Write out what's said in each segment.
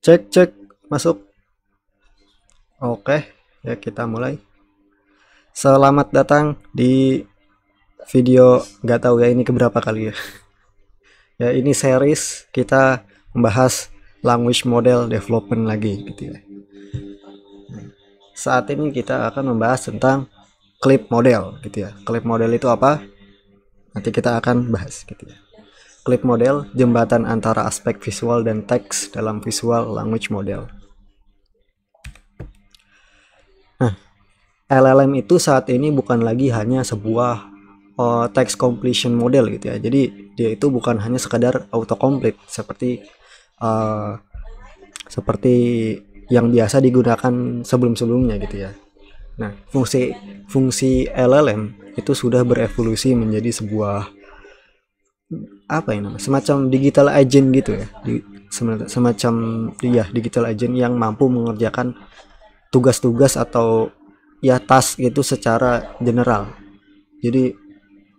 Cek cek masuk. Oke, ya kita mulai. Selamat datang di video nggak tahu ya ini keberapa kali ya. Ya ini series kita membahas language model development lagi gitu ya. Saat ini kita akan membahas tentang clip model gitu ya. Clip model itu apa? Nanti kita akan bahas gitu ya. Clip model jembatan antara aspek visual dan teks dalam visual language model. Nah, LLM itu saat ini bukan lagi hanya sebuah text completion model gitu ya. Jadi dia itu bukan hanya sekadar autocomplete uh, seperti yang biasa digunakan sebelum-sebelumnya gitu ya. Nah, fungsi LLM itu sudah berevolusi menjadi sebuah apa ya namanya? Semacam digital agent gitu ya. Semacam dia digital agent yang mampu mengerjakan tugas-tugas atau ya task itu secara general. Jadi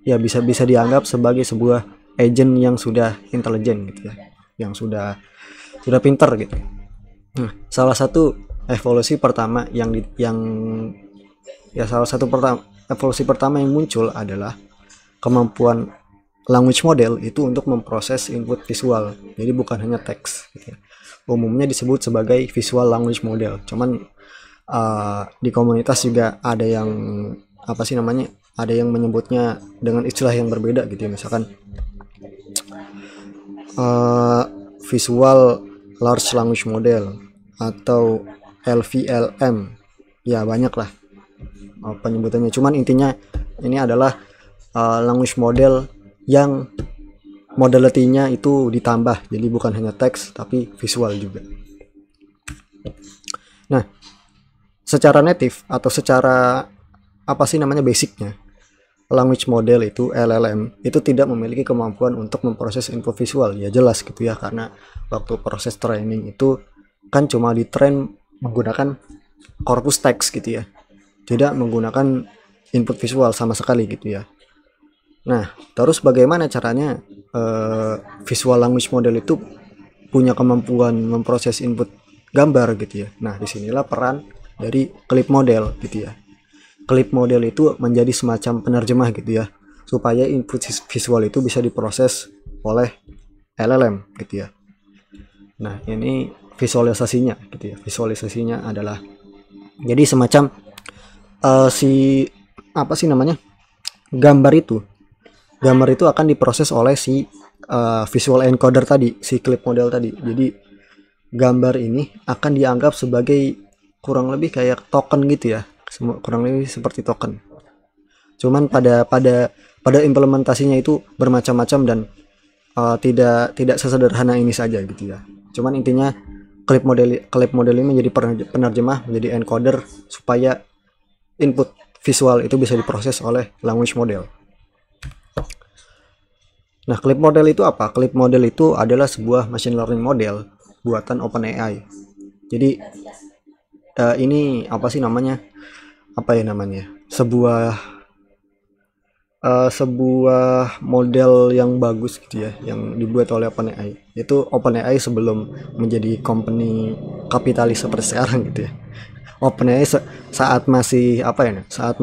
ya bisa dianggap sebagai sebuah agent yang sudah intelijen gitu ya, yang sudah pinter gitu. Nah, salah satu evolusi pertama yang ya salah satu evolusi pertama yang muncul adalah kemampuan language model itu untuk memproses input visual. Jadi bukan hanya teks gitu ya. Umumnya disebut sebagai visual language model. Cuman di komunitas juga ada yang apa sih namanya? Ada yang menyebutnya dengan istilah yang berbeda gitu ya. Misalkan uh, visual large language model atau LVLM. Ya banyak lah penyebutannya. Cuman intinya ini adalah language model yang modality-nya itu ditambah. Jadi bukan hanya teks tapi visual juga. Nah, secara native atau secara apa sih namanya basicnya, language model itu LLM itu tidak memiliki kemampuan untuk memproses info visual. Ya jelas gitu ya, karena waktu proses training itu kan cuma di train menggunakan korpus teks gitu ya, tidak menggunakan input visual sama sekali gitu ya. Nah, terus bagaimana caranya visual language model itu punya kemampuan memproses input gambar gitu ya. Nah, disinilah peran dari clip model gitu ya. Clip model itu menjadi semacam penerjemah gitu ya, supaya input visual itu bisa diproses oleh LLM gitu ya. Nah, ini visualisasinya gitu ya. Visualisasinya adalah jadi semacam si apa sih namanya? Gambar itu akan diproses oleh si visual encoder tadi, si clip model tadi. Jadi gambar ini akan dianggap sebagai kurang lebih kayak token gitu ya, kurang lebih seperti token. Cuman pada implementasinya itu bermacam-macam dan tidak sesederhana ini saja gitu ya. Cuman intinya clip model ini menjadi penerjemah, menjadi encoder supaya input visual itu bisa diproses oleh language model. Nah, clip model itu apa? Clip model itu adalah sebuah machine learning model buatan OpenAI. Jadi ini apa sih namanya? Apa ya namanya? Sebuah model yang bagus gitu ya, yang dibuat oleh OpenAI. Itu OpenAI sebelum menjadi company kapitalis seperti sekarang gitu ya. OpenAI saat masih apa ya? Saat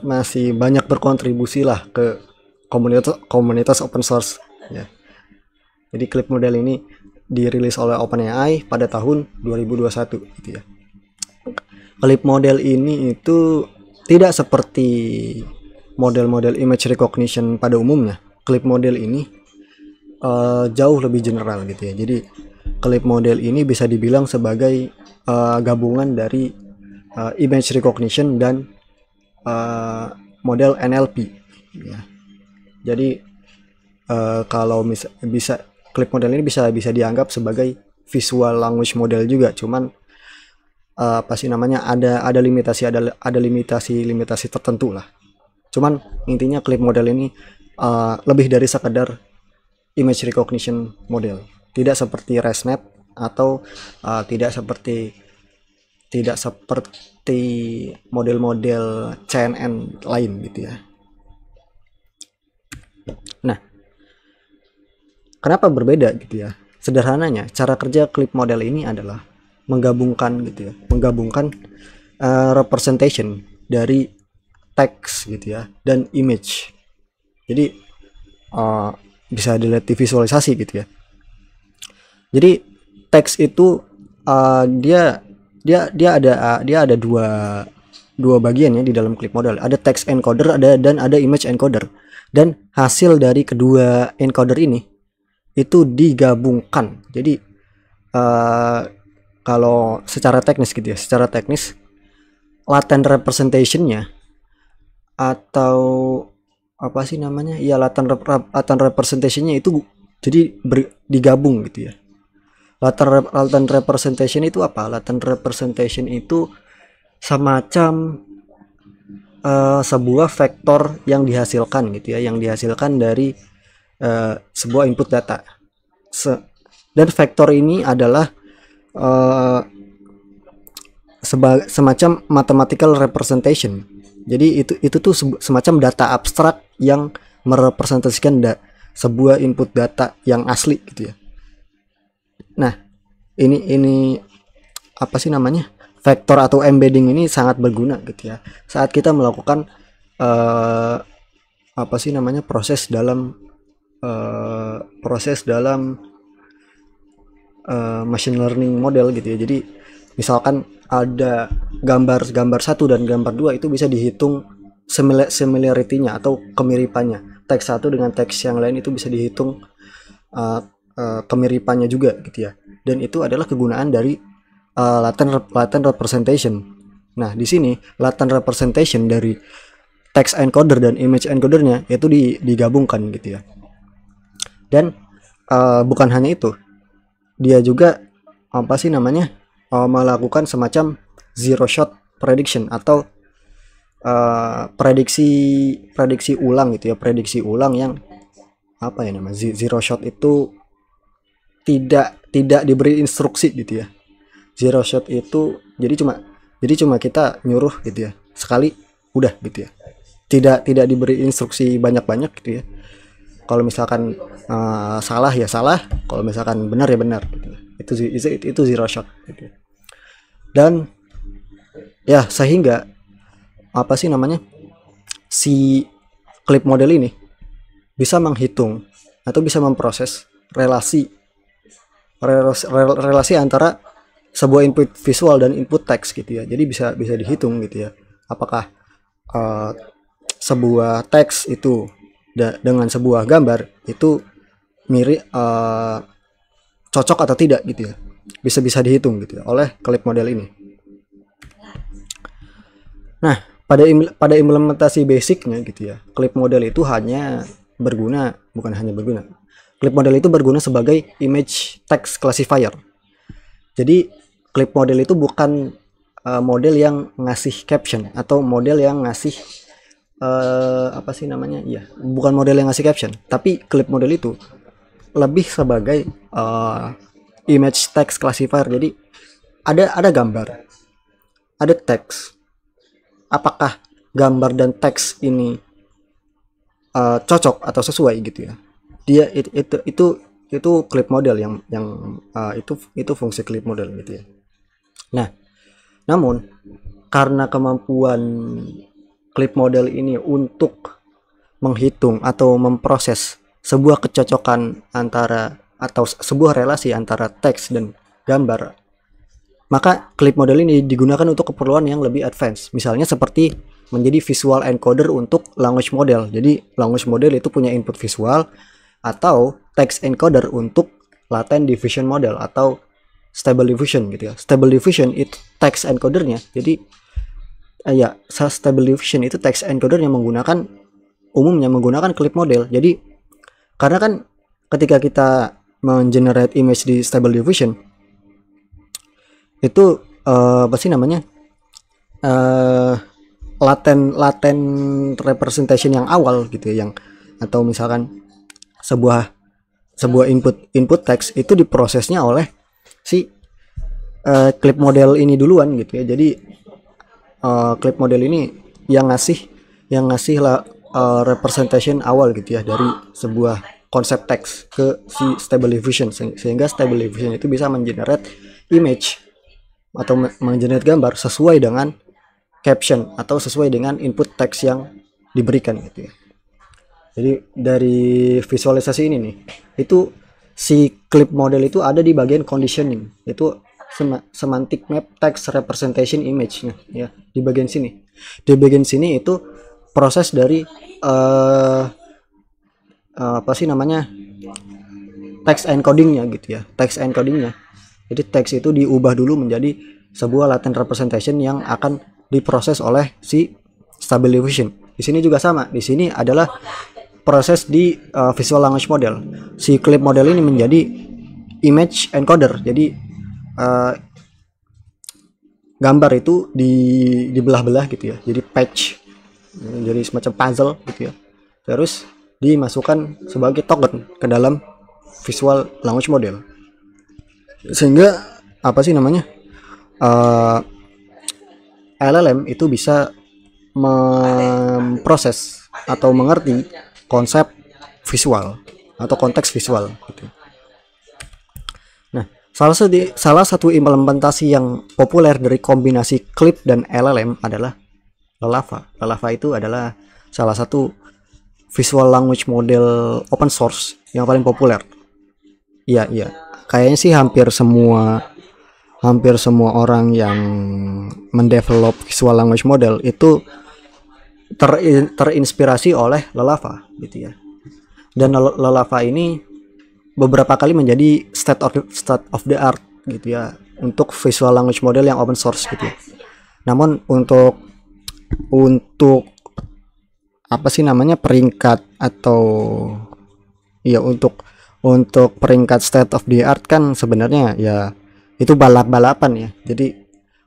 masih banyak berkontribusi lah ke komunitas open source ya. Jadi clip model ini dirilis oleh OpenAI pada tahun 2021 gitu ya. Clip model ini itu tidak seperti model-model image recognition pada umumnya. Clip model ini jauh lebih general gitu ya. Jadi clip model ini bisa dibilang sebagai gabungan dari image recognition dan model NLP ya. Jadi kalau bisa clip model ini bisa dianggap sebagai visual language model juga, cuman apa sih namanya, ada limitasi tertentu lah. Cuman intinya clip model ini lebih dari sekadar image recognition model, tidak seperti ResNet atau tidak seperti model-model CNN lain gitu ya. Nah, kenapa berbeda gitu ya? sederhananya cara kerja clip model ini adalah menggabungkan gitu ya, menggabungkan representation dari teks gitu ya dan image. Jadi bisa dilihat di visualisasi gitu ya. Jadi teks itu dia ada dua bagian ya di dalam clip model. Ada text encoder dan ada image encoder. Dan hasil dari kedua encoder ini itu digabungkan. Jadi kalau secara teknis gitu ya, secara teknis latent representation-nya atau apa sih namanya? Ya latent representation-nya itu jadi digabung gitu ya. Latent representation itu apa? Latent representation itu semacam sebuah vektor yang dihasilkan gitu ya, yang dihasilkan dari sebuah input data. Dan vektor ini adalah semacam mathematical representation. Jadi itu tuh semacam data abstrak yang merepresentasikan sebuah input data yang asli gitu ya. Nah, ini apa sih namanya? Vektor atau embedding ini sangat berguna gitu ya. Saat kita melakukan apa sih namanya? proses dalam machine learning model gitu ya. Jadi misalkan ada gambar 1 dan gambar 2 itu bisa dihitung similarity-nya atau kemiripannya. Teks satu dengan teks yang lain itu bisa dihitung kemiripannya juga gitu ya. Dan itu adalah kegunaan dari latent representation. Nah, di sini latent representation dari text encoder dan image encodernya itu digabungkan gitu ya. Dan bukan hanya itu, dia juga apa sih namanya melakukan semacam zero shot prediction atau prediksi ulang gitu ya, prediksi ulang yang apa ya namanya, zero shot itu tidak diberi instruksi gitu ya. Zero shot itu jadi cuma kita nyuruh gitu ya, sekali udah gitu ya, tidak diberi instruksi banyak gitu ya. Kalau misalkan salah ya salah, kalau misalkan benar ya benar gitu. Itu zero shot gitu. Dan ya sehingga apa sih namanya, si clip model ini bisa menghitung atau bisa memproses relasi antara sebuah input visual dan input teks gitu ya. Jadi bisa dihitung gitu ya, apakah sebuah teks itu dengan sebuah gambar itu mirip cocok atau tidak gitu ya. Bisa dihitung gitu ya oleh clip model ini. Nah, pada implementasi basicnya gitu ya, clip model itu bukan hanya berguna. Clip model itu berguna sebagai image text classifier. Jadi clip model itu bukan model yang ngasih caption atau model yang ngasih apa sih namanya? Iya, bukan model yang ngasih caption, tapi clip model itu lebih sebagai image text classifier. Jadi ada gambar, ada teks. Apakah gambar dan teks ini cocok atau sesuai gitu ya? Dia itu clip model yang itu fungsi clip model gitu ya. Nah, namun karena kemampuan clip model ini untuk menghitung atau memproses sebuah kecocokan atau sebuah relasi antara teks dan gambar, maka clip model ini digunakan untuk keperluan yang lebih advance. Misalnya seperti menjadi visual encoder untuk language model. Jadi language model itu punya input visual, atau text encoder untuk latent diffusion model atau stable diffusion gitu ya. Stable diffusion itu text encodernya. Jadi stable diffusion itu text encodernya umumnya menggunakan clip model. Jadi karena kan ketika kita mengenerate image di stable diffusion itu apa sih namanya, latent representation yang awal gitu ya, yang atau misalkan sebuah input teks itu diprosesnya oleh si clip model ini duluan gitu ya. Jadi clip model ini yang ngasih representation awal gitu ya dari sebuah konsep teks ke si Stable Diffusion, sehingga Stable Diffusion itu bisa mengenerate image atau mengenerate gambar sesuai dengan caption atau sesuai dengan input teks yang diberikan gitu ya. Jadi dari visualisasi ini nih, itu si clip model itu ada di bagian conditioning, itu semantic map text representation image ya, di bagian sini. Di bagian sini itu proses dari apa sih namanya, text encodingnya gitu ya, text encodingnya. Jadi teks itu diubah dulu menjadi sebuah latent representation yang akan diproses oleh si Stable Diffusion. Di sini juga sama. Di sini adalah proses di visual language model. Si clip model ini menjadi image encoder. Jadi gambar itu dibelah-belah gitu ya. Jadi patch. Jadi semacam puzzle gitu ya. Terus dimasukkan sebagai token ke dalam visual language model. Sehingga apa sih namanya, LLM itu bisa memproses atau mengerti konsep visual atau konteks visual gitu. Nah, salah satu implementasi yang populer dari kombinasi clip dan LLM adalah Lelava. Lelava itu adalah salah satu visual language model open source yang paling populer. Iya. Kayaknya sih hampir semua orang yang mendevelop visual language model itu terinspirasi oleh Lelava gitu ya. Dan Lelava ini beberapa kali menjadi state of the art gitu ya untuk visual language model yang open source gitu ya. Namun untuk apa sih namanya, peringkat atau ya untuk peringkat state of the art kan sebenarnya ya itu balap-balapan ya. Jadi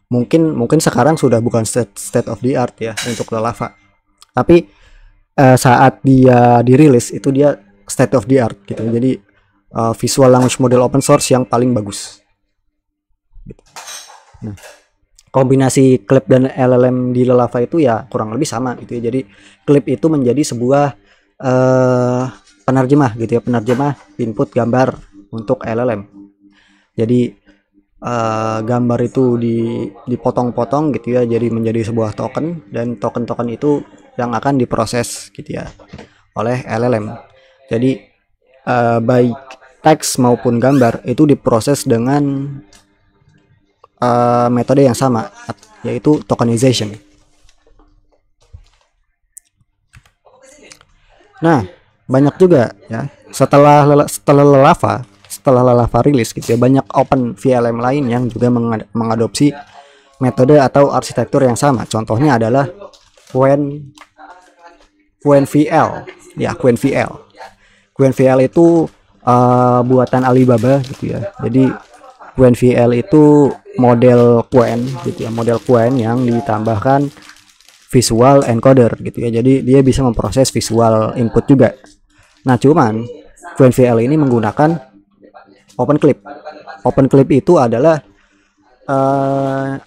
mungkin sekarang sudah bukan state of the art ya untuk Lelava. Tapi saat dia dirilis itu dia state of the art gitu. Jadi visual language model open source yang paling bagus. Nah, kombinasi clip dan LLM di Lelava itu ya kurang lebih sama gitu ya. Jadi clip itu menjadi sebuah penerjemah gitu ya, penerjemah input gambar untuk LLM. Jadi gambar itu dipotong-potong gitu ya, jadi menjadi sebuah token, dan token-token itu yang akan diproses gitu ya oleh LLM. Jadi baik teks maupun gambar itu diproses dengan metode yang sama, yaitu tokenization. Nah, banyak juga ya setelah Lelava rilis gitu ya, banyak Open VLM lain yang juga mengadopsi metode atau arsitektur yang sama. Contohnya adalah QuenVL ya. QuenVL itu buatan Alibaba gitu ya. Jadi QuenVL itu model Quen gitu ya, model Quen yang ditambahkan visual encoder gitu ya. Jadi dia bisa memproses visual input juga. Nah, cuman QuenVL ini menggunakan OpenClip. OpenClip itu adalah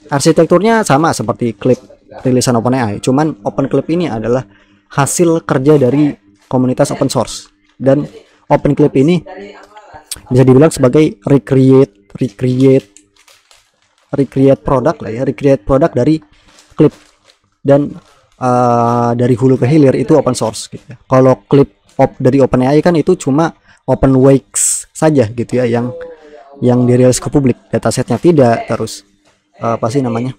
arsitekturnya sama seperti clip rilisan OpenAI. Cuman OpenClip ini adalah hasil kerja dari komunitas open source, dan OpenClip ini bisa dibilang sebagai recreate produk lah ya, recreate produk dari clip, dan dari hulu ke hilir itu open source gitu ya. Kalau clip dari OpenAI kan itu cuma OpenWakes saja gitu ya, yang dirilis ke publik, datasetnya tidak, terus apa sih namanya,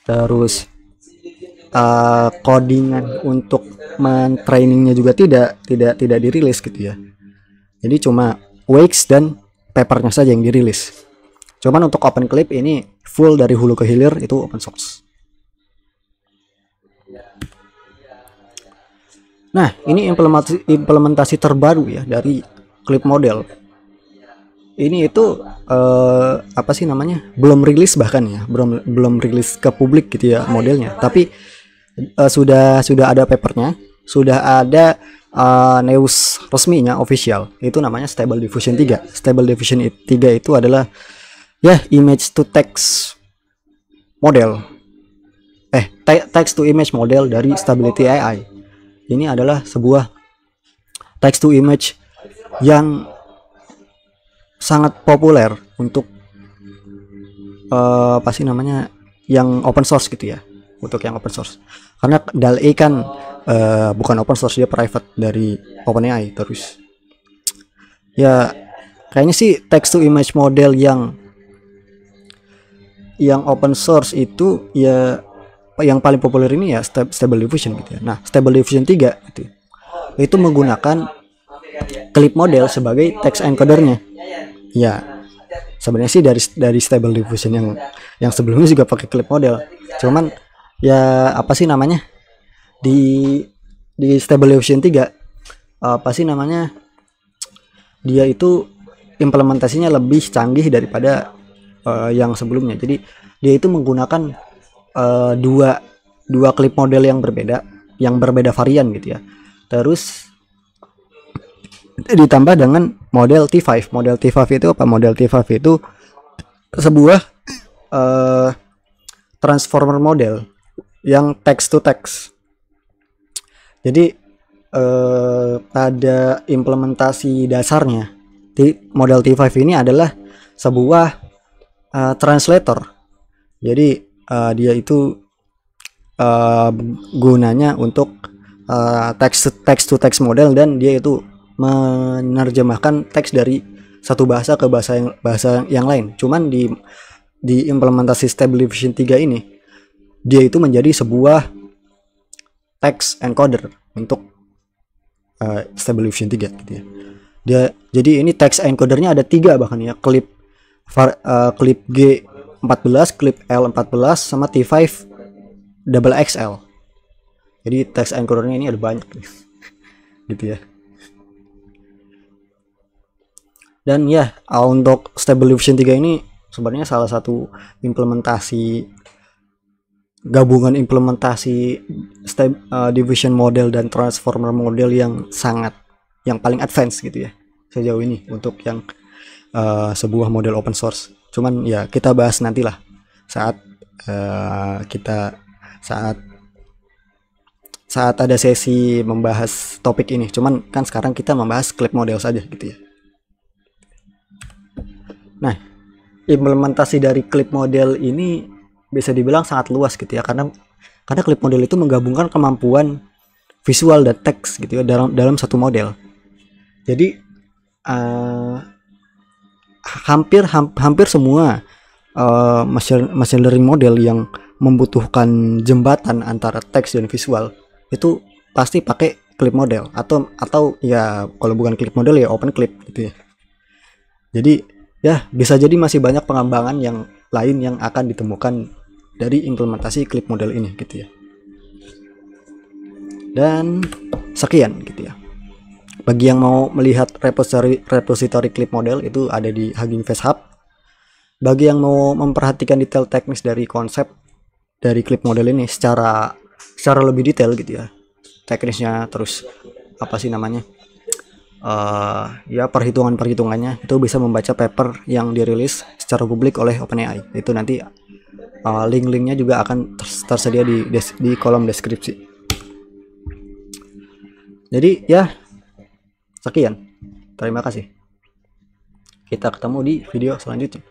terus codingan untuk mentrainingnya juga tidak dirilis gitu ya. Jadi cuma Wakes dan papernya saja yang dirilis. Cuman untuk OpenClip ini full dari hulu ke hilir itu open source. Nah, ini implementasi terbaru ya dari clip model. Ini itu apa sih namanya, belum rilis bahkan ya, belum rilis ke publik gitu ya modelnya. Tapi sudah ada papernya, sudah ada news resminya official. Itu namanya Stable Diffusion 3. Stable Diffusion 3 itu adalah ya image to text model. Text to image model dari Stability AI. Ini adalah sebuah text to image yang sangat populer untuk apa sih namanya, yang open source gitu ya, untuk yang open source. Karena DALL-E kan bukan open source, dia private dari OpenAI. Terus ya kayaknya sih text to image model yang open source itu ya yang paling populer ini ya Stable Diffusion gitu ya. Nah, Stable Diffusion 3 gitu, itu menggunakan clip model sebagai text encodernya. Ya, sebenarnya sih dari Stable Diffusion yang sebelumnya juga pakai clip model. Cuman ya apa sih namanya? Di Stable Diffusion 3 apa sih namanya? Dia itu implementasinya lebih canggih daripada yang sebelumnya. Jadi dia itu menggunakan dua klip model yang berbeda varian gitu ya. Terus ditambah dengan model T5. Model T5 itu apa? Model T5 itu sebuah transformer model yang text to text. Jadi pada implementasi dasarnya model T5 ini adalah sebuah translator. Jadi dia itu gunanya untuk text to text model, dan dia itu menerjemahkan teks dari satu bahasa ke bahasa yang lain. Cuman di implementasi Stable Diffusion 3 ini dia itu menjadi sebuah text encoder untuk Stable Diffusion 3 gitu ya. Jadi ini text encodernya ada 3 bahkan ya, klip G14, klip L14 sama T5 double XL. Jadi text encodernya ini ada banyak gitu ya. Dan ya untuk Stable Diffusion 3 ini sebenarnya salah satu gabungan implementasi diffusion model dan transformer model yang paling advance gitu ya sejauh ini untuk yang sebuah model open source. Cuman ya kita bahas nantilah saat saat ada sesi membahas topik ini. Cuman kan sekarang kita membahas clip model saja gitu ya. Nah, implementasi dari clip model ini bisa dibilang sangat luas gitu ya, karena clip model itu menggabungkan kemampuan visual dan teks gitu ya dalam satu model. Jadi hampir semua machine learning model yang membutuhkan jembatan antara teks dan visual itu pasti pakai clip model, atau ya kalau bukan clip model ya open clip gitu ya. Jadi ya bisa jadi masih banyak pengembangan yang lain yang akan ditemukan dari implementasi clip model ini gitu ya. Dan sekian gitu ya. Bagi yang mau melihat repository clip model itu ada di Hugging Face Hub. Bagi yang mau memperhatikan detail teknis dari konsep dari clip model ini secara lebih detail gitu ya, teknisnya, terus apa sih namanya, ya perhitungannya, itu bisa membaca paper yang dirilis secara publik oleh OpenAI. Itu nanti link-linknya juga akan tersedia di kolom deskripsi. Jadi ya sekian, terima kasih, kita ketemu di video selanjutnya.